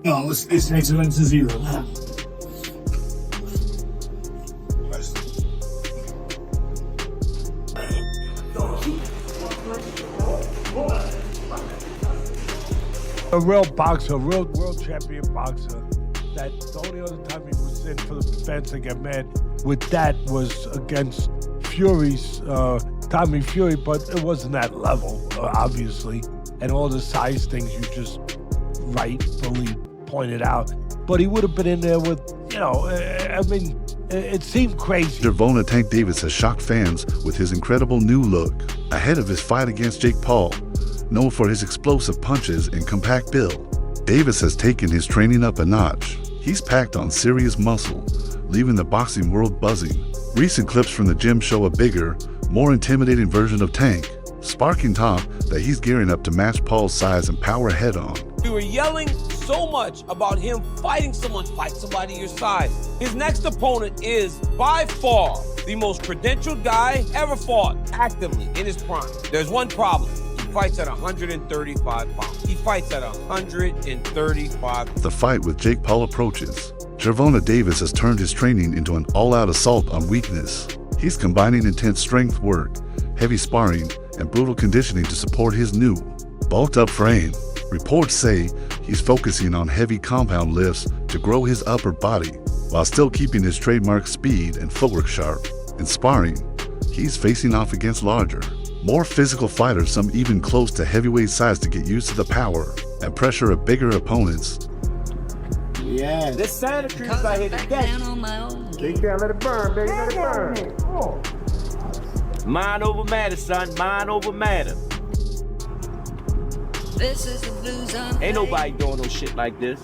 No, it's excellent to zero. A real boxer, a real world champion boxer. That the only other time he was in for the fence and get mad with that was against Fury's Tommy Fury, but it wasn't that level, obviously. And all the size things you just rightfully pointed out. But he would have been in there with, I mean, it seemed crazy. Gervonta Tank Davis has shocked fans with his incredible new look ahead of his fight against Jake Paul. Known for his explosive punches and compact build, Davis has taken his training up a notch. He's packed on serious muscle, leaving the boxing world buzzing. Recent clips from the gym show a bigger, more intimidating version of Tank, sparking talk that he's gearing up to match Paul's size and power head-on. We were yelling so much about him fight somebody your size. His next opponent is, by far, the most credentialed guy ever fought actively in his prime. There's one problem. He fights at 135 pounds. He fights at 135. The fight with Jake Paul approaches. Gervonta Davis has turned his training into an all-out assault on weakness. He's combining intense strength work, heavy sparring, and brutal conditioning to support his new, bulked-up frame. Reports say he's focusing on heavy compound lifts to grow his upper body, while still keeping his trademark speed and footwork sharp. In sparring, he's facing off against larger, more physical fighters, some even close to heavyweight size, to get used to the power and pressure of bigger opponents. Yeah, this Santa Cruz out here to get you. Kick down, let it burn, baby, let it burn. Mind over matter, son, mind over matter. This is the blues I'm Ain't nobody doing no shit like this.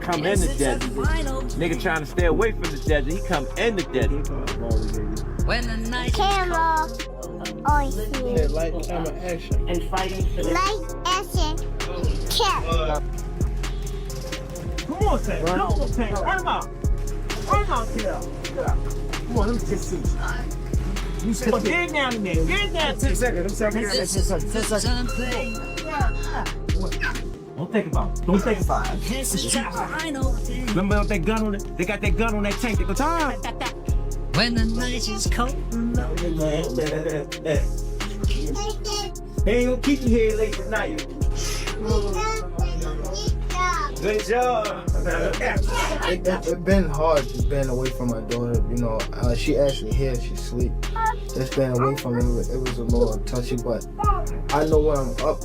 Come in the desert. Nigga trying to stay away from the desert, he come in the desert. when the night Camera. Oh, Yeah, light, camera, action. and fighting for the light action. Cap. Come on, Tank. Come on, Tank. Run him out. Run him out, kid. Come on, let me get some. You said, get down in there. Get down. 10 seconds. this is something. Don't think about it. Don't think about it. This is final thing. Remember that gun on it? They got that gun on that tank. They go, time. When the night is cold and lonely. They ain't gonna keep you here late at night. Good job. It's been hard just being away from my daughter. She actually here, she sleep. Just being away from her, it was a little touchy, but I know when I'm up,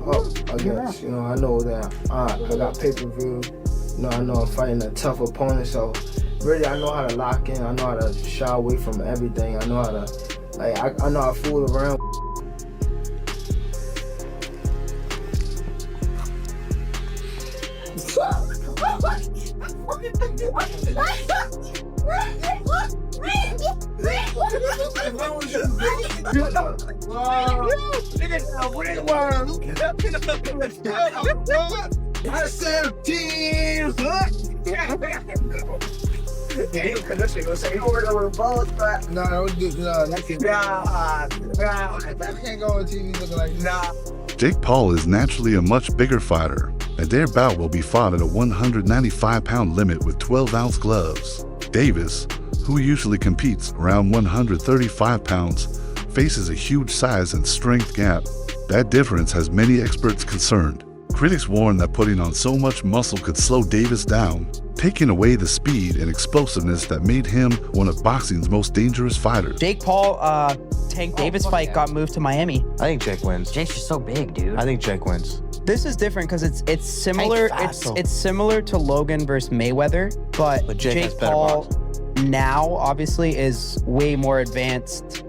up against. I know that I got pay-per-view. I know I'm fighting a tough opponent, so really I know how to lock in. I know how to shy away from everything. I know how to, I know how to fool around. Jake Paul is naturally a much bigger fighter, and their bout will be fought at a 195-pound limit with 12-ounce gloves. Davis, who usually competes around 135 pounds, faces a huge size and strength gap. That difference has many experts concerned. Critics warn that putting on so much muscle could slow Davis down, taking away the speed and explosiveness that made him one of boxing's most dangerous fighters. Jake Paul, Tank Davis fight got moved to Miami. I think Jake wins. Jake's just so big, dude. I think Jake wins. This is different because it's similar. It's similar to Logan versus Mayweather, but Jake has Jake better Paul boxing. now obviously is way more advanced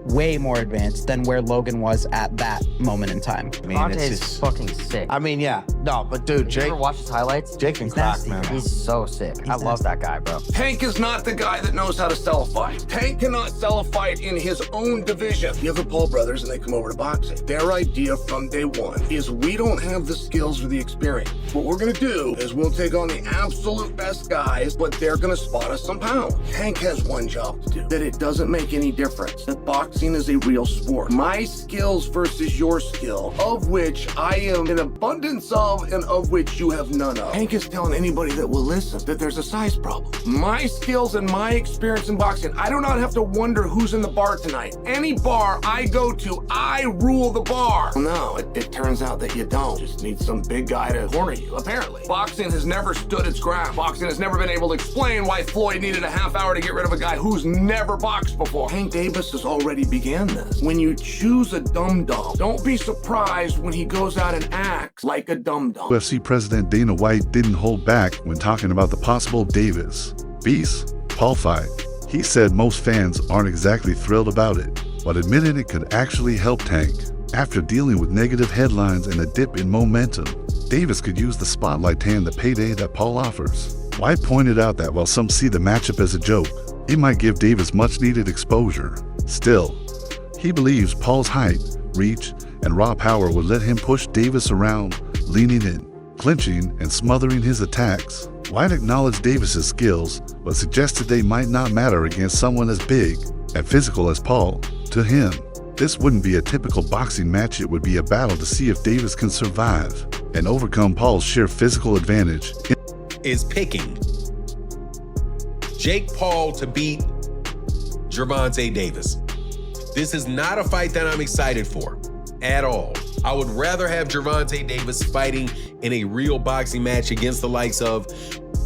than where Logan was at that moment in time. I mean, it's just fucking sick. I mean, yeah. No, but dude, You Jake. ever watch his highlights? Jake can He's crack, nasty, man. He's so sick. I love that guy, bro. Tank is not the guy that knows how to sell a fight. Tank cannot sell a fight in his own division. You have the Paul brothers and they come over to boxing. Their idea from day one is we don't have the skills or the experience. What we're gonna do is we'll take on the absolute best guys, but they're gonna spot us some pound. Tank Tank has one job to do, that it doesn't make any difference, that boxing is a real sport. My skills versus your skill, of which I am an abundance of and of which you have none of. Tank is telling anybody that will listen that there's a size problem. My skills and my experience in boxing, I do not have to wonder who's in the bar tonight. Any bar I go to, I rule the bar. No, it turns out that you don't. Just need some big guy to corner you, apparently. Boxing has never stood its ground. Boxing has never been able to explain why Floyd needed a half hour to get rid of a guy who's never boxed before. Tank Davis has already began this. When you choose a dum-dum, don't be surprised when he goes out and acts like a dum-dum. UFC President Dana White didn't hold back when talking about the possible Davis Beast Paul fight. He said most fans aren't exactly thrilled about it, but admitted it could actually help Tank. After dealing with negative headlines and a dip in momentum, Davis could use the spotlight and the payday that Paul offers. White pointed out that while some see the matchup as a joke, it might give Davis much-needed exposure. Still, he believes Paul's height, reach, and raw power would let him push Davis around, leaning in, clinching, and smothering his attacks. White acknowledged Davis's skills, but suggested they might not matter against someone as big and physical as Paul. To him, this wouldn't be a typical boxing match, it would be a battle to see if Davis can survive and overcome Paul's sheer physical advantage. Is picking Jake Paul to beat Gervonta Davis. This is not a fight that I'm excited for at all. I would rather have Gervonta Davis fighting in a real boxing match against the likes of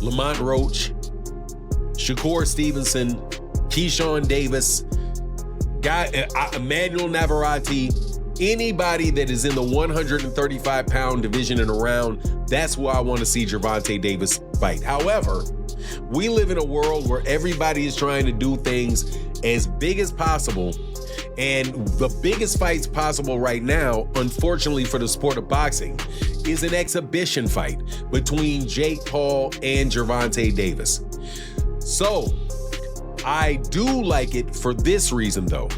Lamont Roach, Shakur Stevenson, Keyshawn Davis, Emmanuel Navarrete, anybody that is in the 135-pound division and around. That's where I want to see Gervonta Davis fight. However, we live in a world where everybody is trying to do things as big as possible. And the biggest fights possible right now, unfortunately for the sport of boxing, is an exhibition fight between Jake Paul and Gervonta Davis. So, I do like it for this reason though.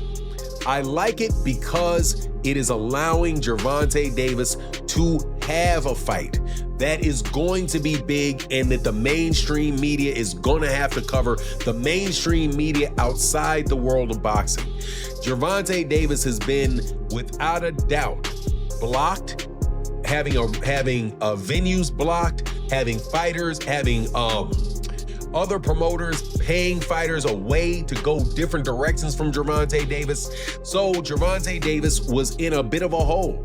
I like it because it is allowing Gervonta Davis to have a fight that is going to be big and that the mainstream media is going to have to cover, the mainstream media outside the world of boxing. Gervonta Davis has been, without a doubt, blocked, having venues blocked, having fighters, having other promoters paying fighters away to go different directions from Gervonta Davis. So Gervonta Davis was in a bit of a hole.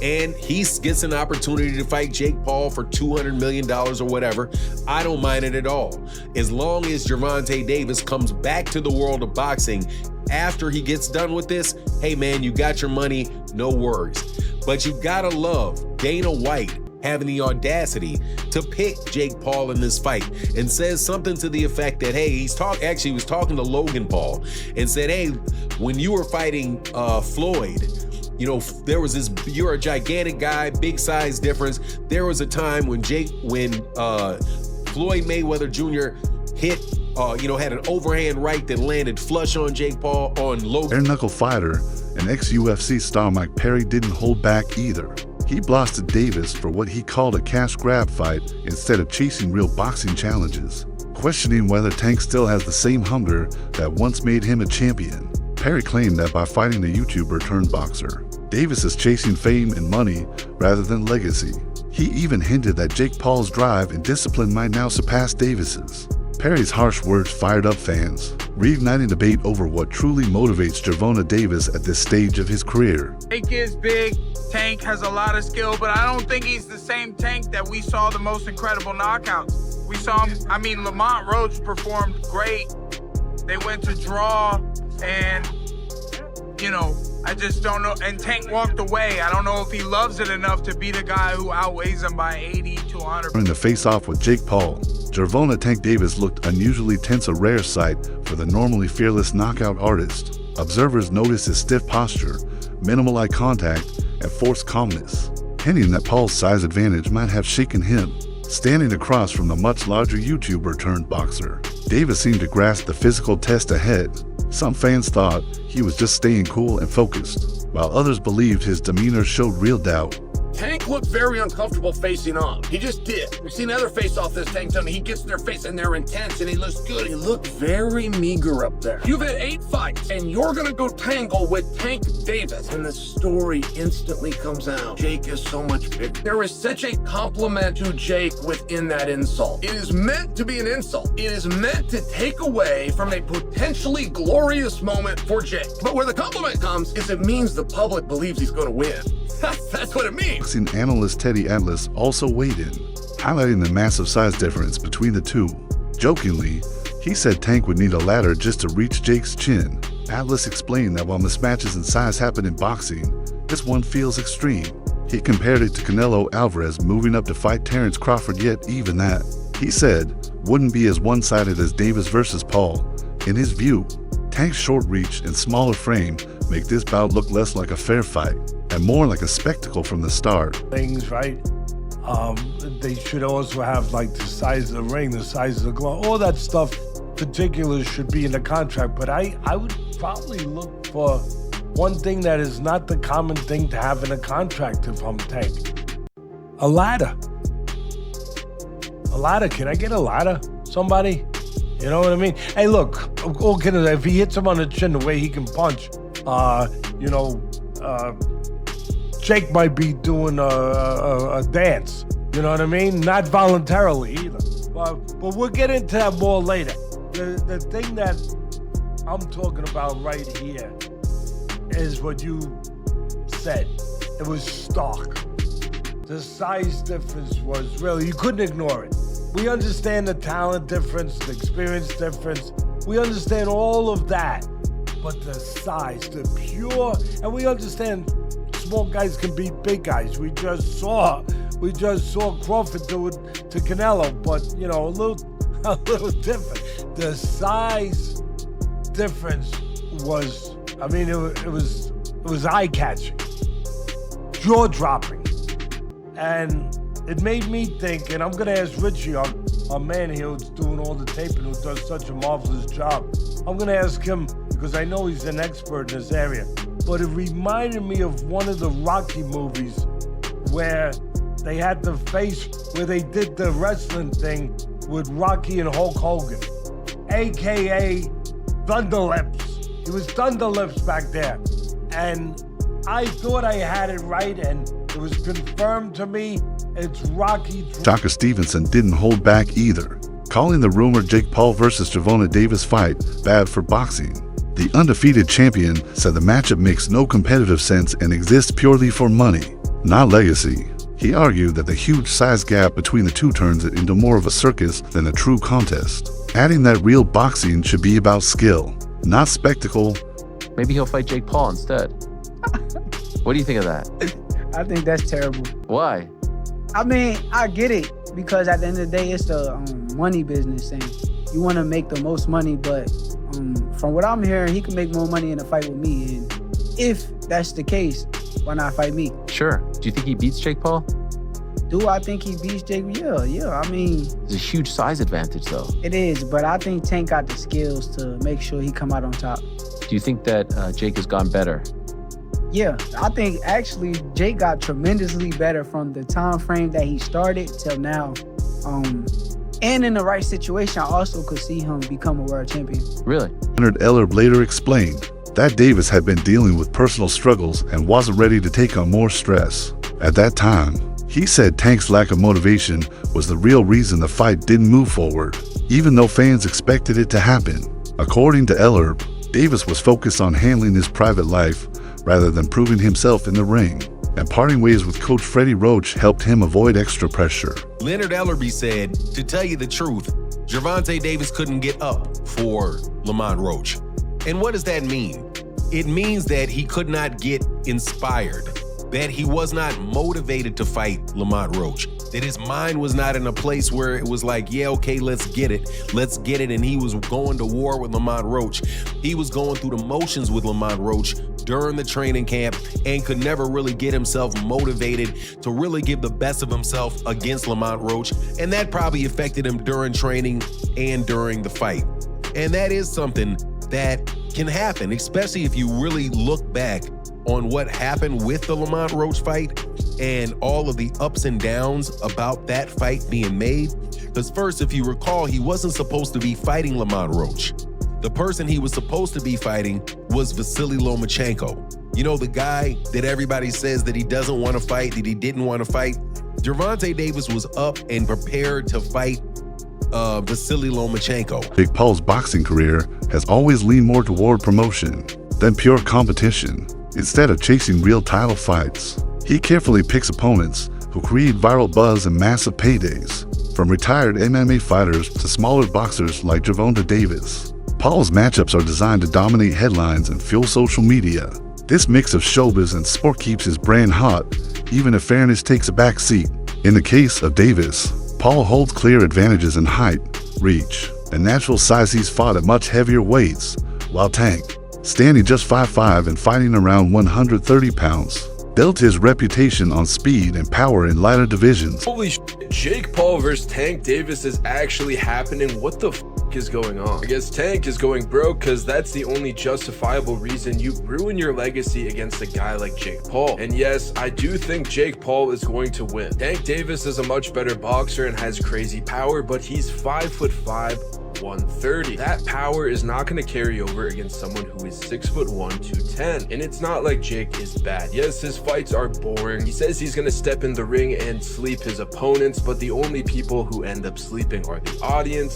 And he gets an opportunity to fight Jake Paul for $200 million or whatever. I don't mind it at all. As long as Gervonta Davis comes back to the world of boxing after he gets done with this, hey man, you got your money, no worries. But you gotta love Dana White having the audacity to pick Jake Paul in this fight and says something to the effect that, hey, he was talking to Logan Paul and said, hey, when you were fighting Floyd, you know, there was this, you're a gigantic guy, big size difference. There was a time when Floyd Mayweather Jr. hit, had an overhand right that landed flush on Jake Paul, on Logan. Bare-knuckle fighter and ex-UFC star Mike Perry didn't hold back either. He blasted Davis for what he called a cash grab fight instead of chasing real boxing challenges, questioning whether Tank still has the same hunger that once made him a champion. Perry claimed that by fighting a YouTuber turned boxer, Davis is chasing fame and money rather than legacy. He even hinted that Jake Paul's drive and discipline might now surpass Davis's. Perry's harsh words fired up fans, reigniting debate over what truly motivates Gervonta Davis at this stage of his career. Tank is big, Tank has a lot of skill, but I don't think he's the same Tank that we saw the most incredible knockouts. We saw him, Lamont Roach performed great. They went to draw, and, I just don't know. And Tank walked away. I don't know if he loves it enough to beat a guy who outweighs him by 80 to 100. In the face-off with Jake Paul, Gervonta Tank Davis looked unusually tense, a rare sight for the normally fearless knockout artist. Observers noticed his stiff posture, minimal eye contact, and forced calmness, hinting that Paul's size advantage might have shaken him. Standing across from the much larger YouTuber turned boxer, Davis seemed to grasp the physical test ahead. Some fans thought he was just staying cool and focused, while others believed his demeanor showed real doubt. Tank looked very uncomfortable facing off. He just did. We've seen other face-off this Tank done. He gets in their face and they're intense and he looks good. He looked very meager up there. You've had 8 fights and you're gonna go tangle with Tank Davis. And the story instantly comes out. Jake is so much bigger. There is such a compliment to Jake within that insult. It is meant to be an insult. It is meant to take away from a potentially glorious moment for Jake. But where the compliment comes is it means the public believes he's gonna win. That's what it means. Boxing analyst Teddy Atlas also weighed in, highlighting the massive size difference between the two. Jokingly, he said Tank would need a ladder just to reach Jake's chin. Atlas explained that while mismatches in size happen in boxing, this one feels extreme. He compared it to Canelo Alvarez moving up to fight Terrence Crawford, yet even that, he said, wouldn't be as one-sided as Davis versus Paul. In his view, Tank's short reach and smaller frame make this bout look less like a fair fight and more like a spectacle from the start. Things, right? They should also have like the size of the ring, the size of the glove, all that stuff. Particulars should be in the contract, but I would probably look for one thing that is not the common thing to have in a contract if I'm Tank. A ladder. A ladder. Can I get a ladder? Somebody? You know what I mean? Hey, look, if he hits him on the chin the way he can punch, Jake might be doing a dance. You know what I mean? Not voluntarily either. But we'll get into that more later. The thing that I'm talking about right here is what you said. It was stark. The size difference was really, you couldn't ignore it. We understand the talent difference, the experience difference. We understand all of that. But the size, the pure, and we understand small guys can beat big guys. We just saw Crawford do it to Canelo, but a little different. The size difference was, it was eye-catching, jaw-dropping, and it made me think. And I'm gonna ask Richie, our man here who's doing all the taping, who does such a marvelous job. I'm gonna ask him because I know he's an expert in this area. But it reminded me of one of the Rocky movies where they had the face where they did the wrestling thing with Rocky and Hulk Hogan, AKA Thunderlips. He was Thunderlips back there. And I thought I had it right, and it was confirmed to me. It's Rocky. Dr. Stevenson didn't hold back either, calling the rumored Jake Paul versus Gervonta Davis fight bad for boxing. The undefeated champion said the matchup makes no competitive sense and exists purely for money, not legacy. He argued that the huge size gap between the two turns it into more of a circus than a true contest, adding that real boxing should be about skill, not spectacle. Maybe he'll fight Jake Paul instead. What do you think of that? I think that's terrible. Why? I get it, because at the end of the day, it's the money business, and you want to make the most money, but from what I'm hearing, he can make more money in a fight with me, and if that's the case, why not fight me? Sure. Do you think he beats Jake Paul? Do I think he beats Jake? Yeah. It's a huge size advantage, though. It is, but I think Tank got the skills to make sure he come out on top. Do you think that Jake has gone better? Yeah, I think actually Jake got tremendously better from the time frame that he started till now. And in the right situation, I also could see him become a world champion. Really? Leonard Ellerb later explained that Davis had been dealing with personal struggles and wasn't ready to take on more stress. At that time, he said Tank's lack of motivation was the real reason the fight didn't move forward, even though fans expected it to happen. According to Ellerb, Davis was focused on handling his private life rather than proving himself in the ring, and parting ways with Coach Freddie Roach helped him avoid extra pressure. Leonard Ellerby said, to tell you the truth, Gervonta Davis couldn't get up for Lamont Roach. And what does that mean? It means that he could not get inspired, that he was not motivated to fight Lamont Roach, that his mind was not in a place where it was like, yeah, okay, let's get it. And he was going to war with Lamont Roach. He was going through the motions with Lamont Roach during the training camp and could never really get himself motivated to really give the best of himself against Lamont Roach. And that probably affected him during training and during the fight. And that is something that can happen, especially if you really look back on what happened with the Lamont Roach fight and all of the ups and downs about that fight being made. Because first, if you recall, he wasn't supposed to be fighting Lamont Roach. The person he was supposed to be fighting was Vasily Lomachenko. You know, the guy that everybody says that he doesn't want to fight, that he didn't want to fight. Gervonta Davis was up and prepared to fight Vasily Lomachenko. Jake Paul's boxing career has always leaned more toward promotion than pure competition. Instead of chasing real title fights, he carefully picks opponents who create viral buzz and massive paydays. From retired MMA fighters to smaller boxers like Gervonta Davis, Paul's matchups are designed to dominate headlines and fuel social media. This mix of showbiz and sport keeps his brand hot, even if fairness takes a backseat. In the case of Davis, Paul holds clear advantages in height, reach, and natural size. He's fought at much heavier weights, while Tank, standing just 5'5" and fighting around 130 pounds, built his reputation on speed and power in lighter divisions. Holy shit, Jake Paul versus Tank Davis is actually happening. What the f is going on? I guess Tank is going broke because that's the only justifiable reason you ruin your legacy against a guy like Jake Paul. And yes, I do think Jake Paul is going to win. Tank Davis is a much better boxer and has crazy power, but he's 5'5", 130. That power is not going to carry over against someone who is 6'1", 210. And it's not like Jake is bad. Yes, his fights are boring. He says he's going to step in the ring and sleep his opponents, but the only people who end up sleeping are the audience.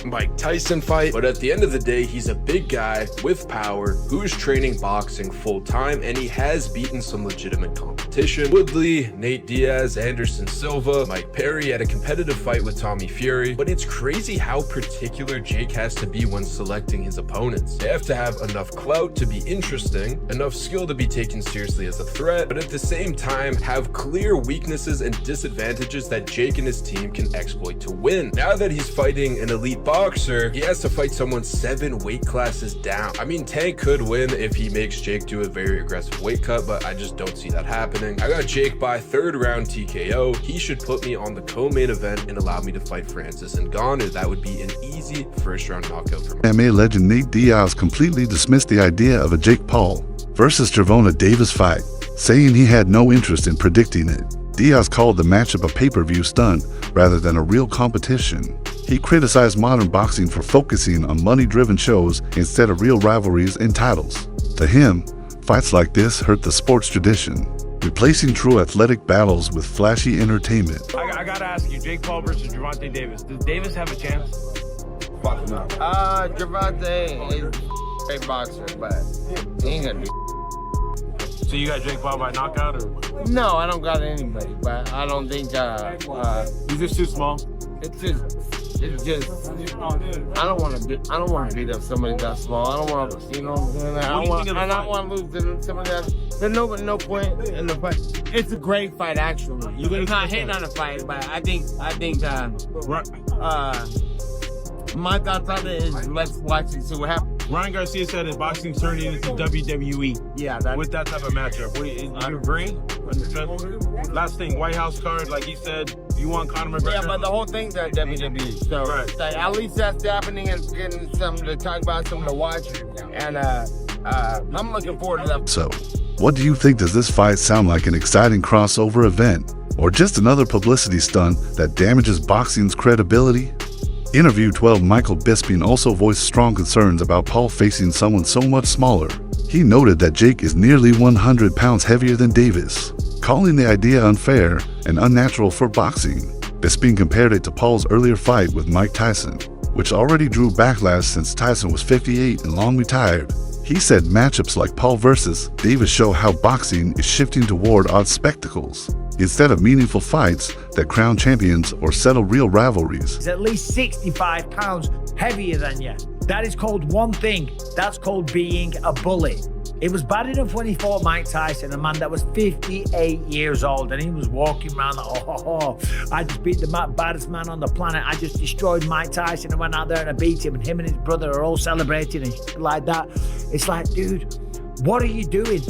Mike Tyson fight. But at the end of the day, he's a big guy with power who's training boxing full time, and he has beaten some legitimate competition. Woodley, Nate Diaz, Anderson Silva, Mike Perry had a competitive fight with Tommy Fury. But it's crazy how particular Jake has to be when selecting his opponents. They have to have enough clout to be interesting, enough skill to be taken seriously as a threat, but at the same time have clear weaknesses and disadvantages that Jake and his team can exploit to win. Now that he's fighting an elite boxer, he has to fight someone 7 weight classes down. I mean, Tank could win if he makes Jake do a very aggressive weight cut, but I just don't see that happening. I got Jake by 3rd round TKO. He should put me on the co-main event and allow me to fight Francis Ngannou. That would be an easy first round knockout for me. MMA legend Nate Diaz completely dismissed the idea of a Jake Paul versus Gervonta Davis fight, saying he had no interest in predicting it. Diaz called the matchup a pay-per-view stunt rather than a real competition. He criticized modern boxing for focusing on money-driven shows instead of real rivalries and titles. To him, fights like this hurt the sport's tradition, replacing true athletic battles with flashy entertainment. I gotta ask you, Jake Paul versus Gervonta Davis. Does Davis have a chance? Fuck no. Gervonta is a great boxer, but he ain't gonna be. So you got Jake Paul by knockout, or? No, I don't got anybody, but I don't think he's just too small. It's just I don't want to beat up somebody that small. I don't want to, you know what I'm saying? I don't want to lose to somebody that. There's no point in the fight. It's a great fight, actually. You're not hitting on the fight, but I think my thoughts on it is let's watch and see what happens. Ryan Garcia said that boxing's turning into WWE. Yeah, with that type of matchup. You agree? Last thing, White House card, like he said, you want Conor McGregor? Yeah, but the whole thing's at WWE. So like, at least that's happening and getting something to talk about, something to watch. And I'm looking forward to that. So, what do you think? Does this fight sound like an exciting crossover event, or just another publicity stunt that damages boxing's credibility? Interview 12 Michael Bisping also voiced strong concerns about Paul facing someone so much smaller. He noted that Jake is nearly 100 pounds heavier than Davis, calling the idea unfair and unnatural for boxing. Bisping compared it to Paul's earlier fight with Mike Tyson, which already drew backlash since Tyson was 58 and long retired. He said matchups like Paul versus Davis show how boxing is shifting toward odd spectacles, instead of meaningful fights that crown champions or settle real rivalries. He's at least 65 pounds heavier than you. That is called one thing. That's called being a bully. It was bad enough when he fought Mike Tyson, a man that was 58 years old, and he was walking around like, I just beat the baddest man on the planet. I just destroyed Mike Tyson and went out there and I beat him, and him and his brother are all celebrating and shit like that. It's like, dude, what are you doing?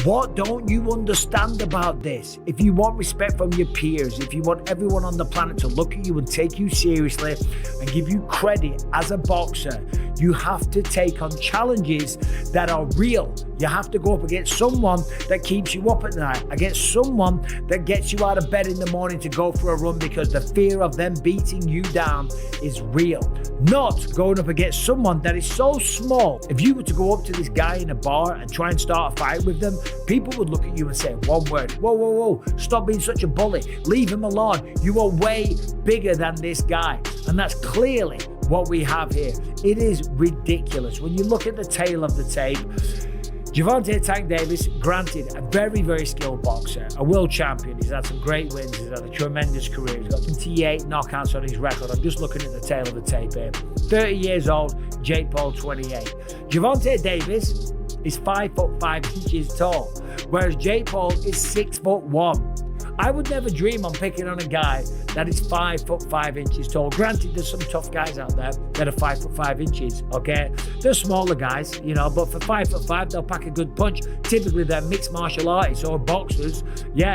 What don't you understand about this? If you want respect from your peers, if you want everyone on the planet to look at you and take you seriously and give you credit as a boxer, you have to take on challenges that are real. You have to go up against someone that keeps you up at night, against someone that gets you out of bed in the morning to go for a run because the fear of them beating you down is real. Not going up against someone that is so small. If you were to go up to this guy in a bar and try and start a fight with them, people would look at you and say one word: whoa, whoa, whoa, stop being such a bully. Leave him alone. You are way bigger than this guy. And that's clearly what we have here. It is ridiculous. When you look at the tail of the tape, Gervonta Tank Davis, granted, a very, very skilled boxer, a world champion. He's had some great wins. He's had a tremendous career. He's got 28 knockouts on his record. I'm just looking at the tail of the tape here. 30 years old, Jake Paul 28. Gervonta Davis is 5'5" tall, whereas Jake Paul is 6'1". I would never dream on picking on a guy that is 5'5" tall. Granted, there's some tough guys out there that are 5'5", okay? They're smaller guys, you know, but for 5'5", they'll pack a good punch. Typically, they're mixed martial artists or boxers, yeah.